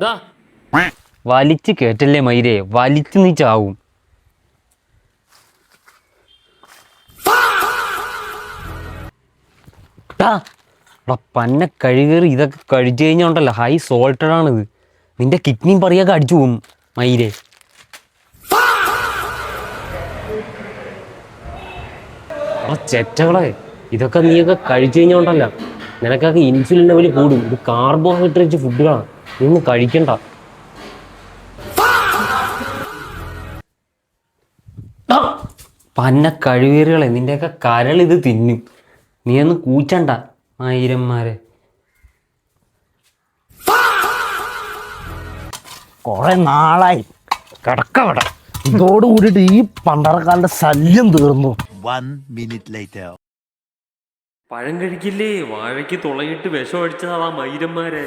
ദാ വലിച്ചു കേറ്റല്ലേ മയിരേ, വലിച്ചു നീ ചാവും. പന്ന കഴുകേറി ഇതൊക്കെ കഴിച്ചു കഴിഞ്ഞോണ്ടല്ലോ ഹൈ സോൾട്ടഡ് ആണിത്. നിന്റെ കിഡ്നിയും പറയൊക്കെ അടിച്ചു പോകും മയിരേ. ചെറ്റകളെ, ഇതൊക്കെ നീയൊക്കെ കഴിച്ചു കഴിഞ്ഞോണ്ടല്ല നിനക്കൊക്കെ ഇൻസുലിൻ ലെവൽ കൂടും. ഇത് കാർബോഹൈഡ്രേറ്റ് ഫുഡുകളാണ്, നീ ഒന്നും കഴിക്കണ്ട. പന്ന കഴിവേറുകളെ, നിന്റെയൊക്കെ കരളിത് തിന്നും. നീ ഒന്ന് കൂച്ചണ്ട ആയിരന്മാരെ. കൊറേ നാളായി കിടക്കവിടെ. ഇതോട് കൂടിയിട്ട് ഈ പണ്ടറക്കാരുടെ ശല്യം തീർന്നു. 1 minute later. പഴം കഴിക്കില്ലേ, വാഴയ്ക്ക് തുളയിട്ട് വിഷം അടിച്ചതാ മയിരന്മാരെ.